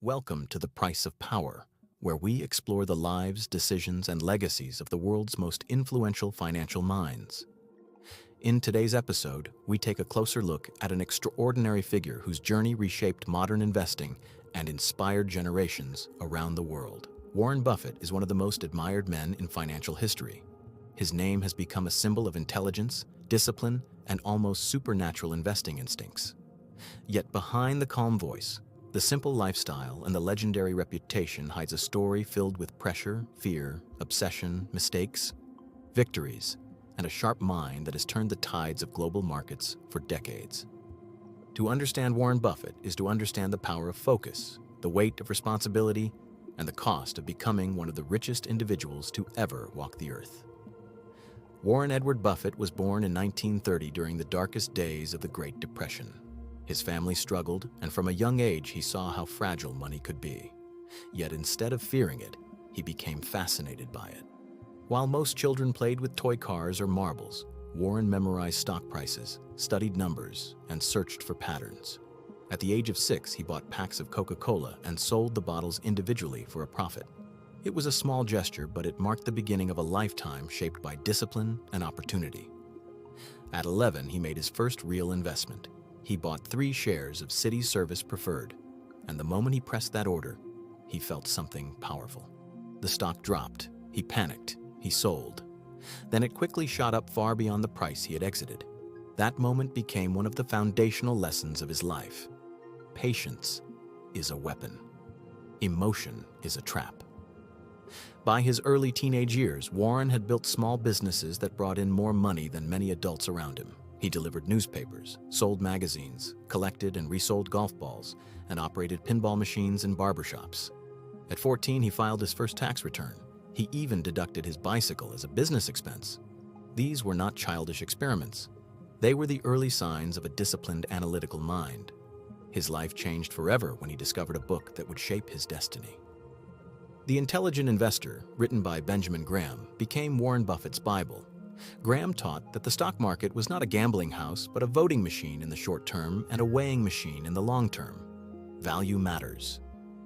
Welcome to The Price of Power, where we explore the lives, decisions, and legacies of the world's most influential financial minds. In today's episode, we take a closer look at an extraordinary figure whose journey reshaped modern investing and inspired generations around the world. Warren Buffett is one of the most admired men in financial history. His name has become a symbol of intelligence, discipline, and almost supernatural investing instincts. Yet behind the calm voice, the simple lifestyle and the legendary reputation hides a story filled with pressure, fear, obsession, mistakes, victories, and a sharp mind that has turned the tides of global markets for decades. To understand Warren Buffett is to understand the power of focus, the weight of responsibility, and the cost of becoming one of the richest individuals to ever walk the earth. Warren Edward Buffett was born in 1930 during the darkest days of the Great Depression. His family struggled, and from a young age he saw how fragile money could be. Yet instead of fearing it, he became fascinated by it. While most children played with toy cars or marbles, Warren memorized stock prices, studied numbers, and searched for patterns. At the age of 6, he bought packs of Coca-Cola and sold the bottles individually for a profit. It was a small gesture, but it marked the beginning of a lifetime shaped by discipline and opportunity. At 11, he made his first real investment. He bought 3 shares of Citi Service Preferred, and the moment he pressed that order, he felt something powerful. The stock dropped. He panicked. He sold. Then it quickly shot up far beyond the price he had exited. That moment became one of the foundational lessons of his life. Patience is a weapon. Emotion is a trap. By his early teenage years, Warren had built small businesses that brought in more money than many adults around him. He delivered newspapers, sold magazines, collected and resold golf balls, and operated pinball machines and barbershops. At 14, he filed his first tax return. He even deducted his bicycle as a business expense. These were not childish experiments. They were the early signs of a disciplined, analytical mind. His life changed forever when he discovered a book that would shape his destiny. The Intelligent Investor, written by Benjamin Graham, became Warren Buffett's Bible. Graham taught that the stock market was not a gambling house, but a voting machine in the short term and a weighing machine in the long term. Value matters.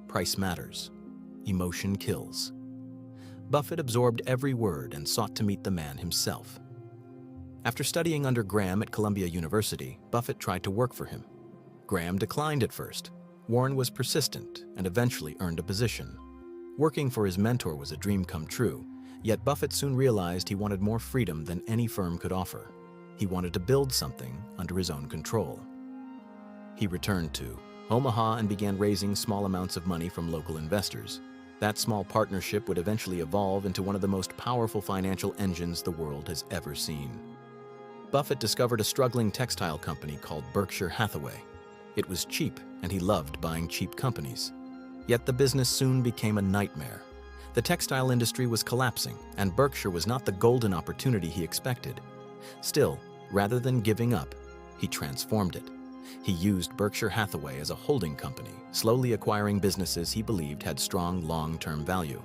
Price matters. Emotion kills. Buffett absorbed every word and sought to meet the man himself. After studying under Graham at Columbia University, Buffett tried to work for him. Graham declined at first. Warren was persistent and eventually earned a position. Working for his mentor was a dream come true. Yet Buffett soon realized he wanted more freedom than any firm could offer. He wanted to build something under his own control. He returned to Omaha and began raising small amounts of money from local investors. That small partnership would eventually evolve into one of the most powerful financial engines the world has ever seen. Buffett discovered a struggling textile company called Berkshire Hathaway. It was cheap, and he loved buying cheap companies. Yet the business soon became a nightmare. The textile industry was collapsing, and Berkshire was not the golden opportunity he expected. Still, rather than giving up, he transformed it. He used Berkshire Hathaway as a holding company, slowly acquiring businesses he believed had strong long-term value.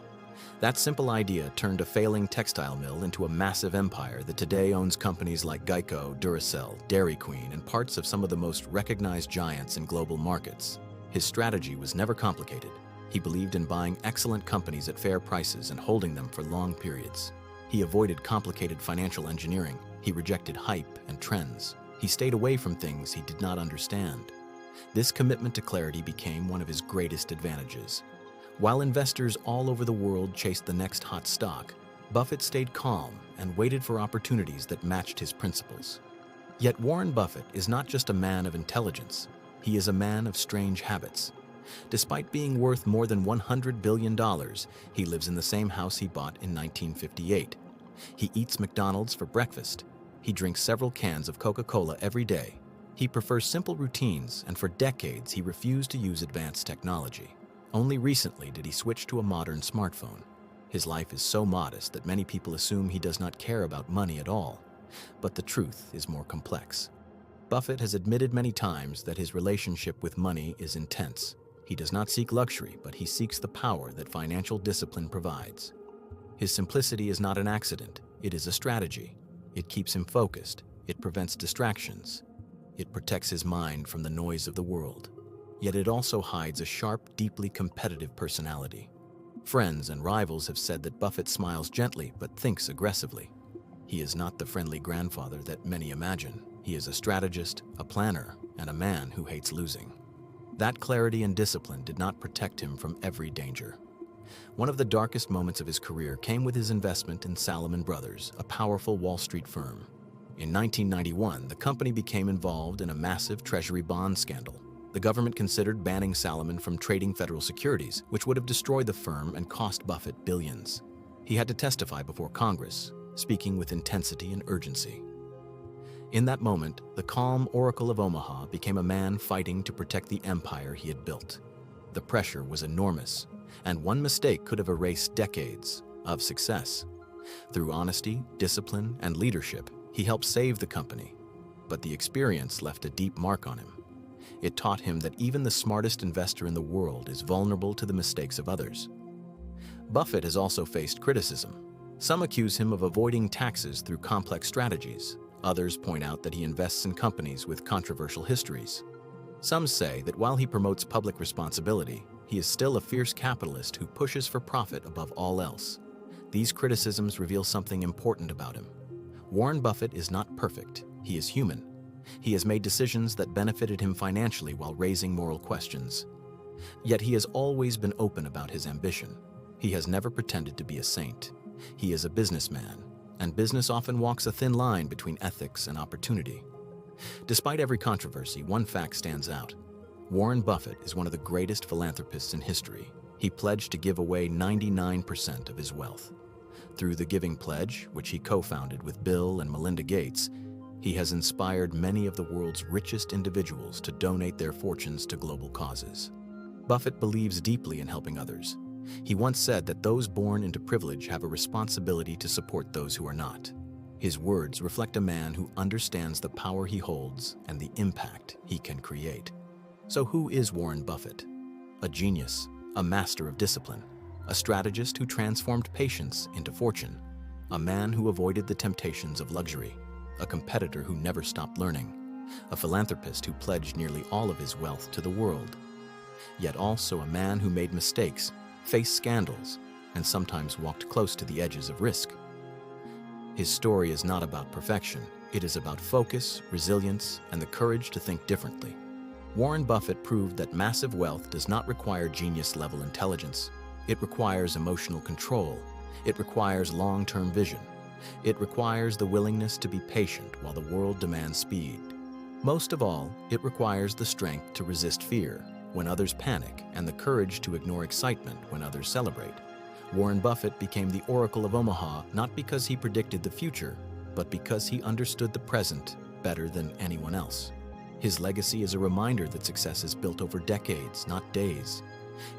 That simple idea turned a failing textile mill into a massive empire that today owns companies like Geico, Duracell, Dairy Queen, and parts of some of the most recognized giants in global markets. His strategy was never complicated. He believed in buying excellent companies at fair prices and holding them for long periods. He avoided complicated financial engineering. He rejected hype and trends. He stayed away from things he did not understand. This commitment to clarity became one of his greatest advantages. While investors all over the world chased the next hot stock, Buffett stayed calm and waited for opportunities that matched his principles. Yet Warren Buffett is not just a man of intelligence. He is a man of strange habits. Despite being worth more than $100 billion, he lives in the same house he bought in 1958. He eats McDonald's for breakfast. He drinks several cans of Coca-Cola every day. He prefers simple routines, and for decades he refused to use advanced technology. Only recently did he switch to a modern smartphone. His life is so modest that many people assume he does not care about money at all. But the truth is more complex. Buffett has admitted many times that his relationship with money is intense. He does not seek luxury, but he seeks the power that financial discipline provides. His simplicity is not an accident. It is a strategy. It keeps him focused. It prevents distractions. It protects his mind from the noise of the world. Yet it also hides a sharp, deeply competitive personality. Friends and rivals have said that Buffett smiles gently but thinks aggressively. He is not the friendly grandfather that many imagine. He is a strategist, a planner, and a man who hates losing. That clarity and discipline did not protect him from every danger. One of the darkest moments of his career came with his investment in Salomon Brothers, a powerful Wall Street firm. In 1991, the company became involved in a massive treasury bond scandal. The government considered banning Salomon from trading federal securities, which would have destroyed the firm and cost Buffett billions. He had to testify before Congress, speaking with intensity and urgency. In that moment, the calm Oracle of Omaha became a man fighting to protect the empire he had built. The pressure was enormous, and one mistake could have erased decades of success. Through honesty, discipline, and leadership, he helped save the company. But the experience left a deep mark on him. It taught him that even the smartest investor in the world is vulnerable to the mistakes of others. Buffett has also faced criticism. Some accuse him of avoiding taxes through complex strategies. Others point out that he invests in companies with controversial histories. Some say that while he promotes public responsibility, he is still a fierce capitalist who pushes for profit above all else. These criticisms reveal something important about him. Warren Buffett is not perfect. He is human. He has made decisions that benefited him financially while raising moral questions. Yet he has always been open about his ambition. He has never pretended to be a saint. He is a businessman, and business often walks a thin line between ethics and opportunity. Despite every controversy, one fact stands out. Warren Buffett is one of the greatest philanthropists in history. He pledged to give away 99% of his wealth. Through the Giving Pledge, which he co-founded with Bill and Melinda Gates, he has inspired many of the world's richest individuals to donate their fortunes to global causes. Buffett believes deeply in helping others. He once said that those born into privilege have a responsibility to support those who are not. His words reflect a man who understands the power he holds and the impact he can create. So who is Warren Buffett? A genius, a master of discipline, a strategist who transformed patience into fortune, a man who avoided the temptations of luxury, a competitor who never stopped learning, a philanthropist who pledged nearly all of his wealth to the world, yet also a man who made mistakes, faced scandals, and sometimes walked close to the edges of risk. His story is not about perfection. It is about focus, resilience, and the courage to think differently. Warren Buffett proved that massive wealth does not require genius-level intelligence. It requires emotional control. It requires long-term vision. It requires the willingness to be patient while the world demands speed. Most of all, it requires the strength to resist fear when others panic and the courage to ignore excitement when others celebrate. Warren Buffett became the Oracle of Omaha not because he predicted the future, but because he understood the present better than anyone else. His legacy is a reminder that success is built over decades, not days.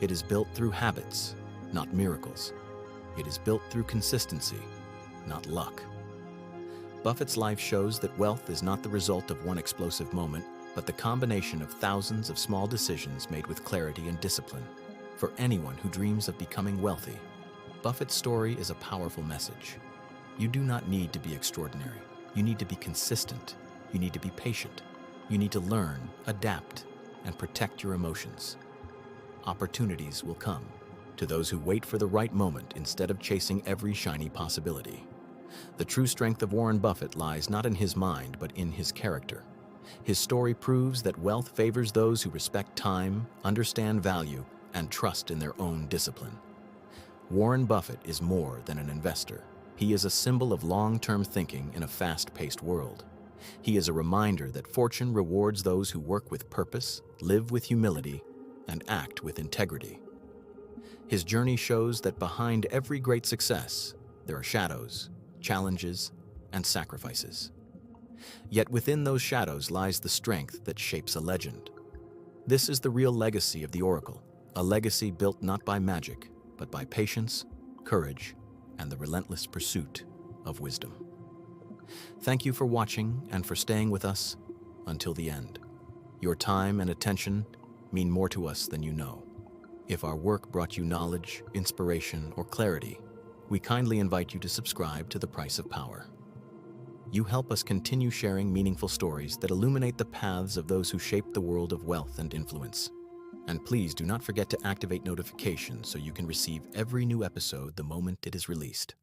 It is built through habits, not miracles. It is built through consistency, not luck. Buffett's life shows that wealth is not the result of one explosive moment, but the combination of thousands of small decisions made with clarity and discipline. For anyone who dreams of becoming wealthy, Buffett's story is a powerful message. You do not need to be extraordinary. You need to be consistent. You need to be patient. You need to learn, adapt, and protect your emotions. Opportunities will come to those who wait for the right moment instead of chasing every shiny possibility. The true strength of Warren Buffett lies not in his mind, but in his character. His story proves that wealth favors those who respect time, understand value, and trust in their own discipline. Warren Buffett is more than an investor. He is a symbol of long-term thinking in a fast-paced world. He is a reminder that fortune rewards those who work with purpose, live with humility, and act with integrity. His journey shows that behind every great success, there are shadows, challenges, and sacrifices. Yet within those shadows lies the strength that shapes a legend. This is the real legacy of the Oracle, a legacy built not by magic, but by patience, courage, and the relentless pursuit of wisdom. Thank you for watching and for staying with us until the end. Your time and attention mean more to us than you know. If our work brought you knowledge, inspiration, or clarity, we kindly invite you to subscribe to The Price of Power. You help us continue sharing meaningful stories that illuminate the paths of those who shape the world of wealth and influence. And please do not forget to activate notifications so you can receive every new episode the moment it is released.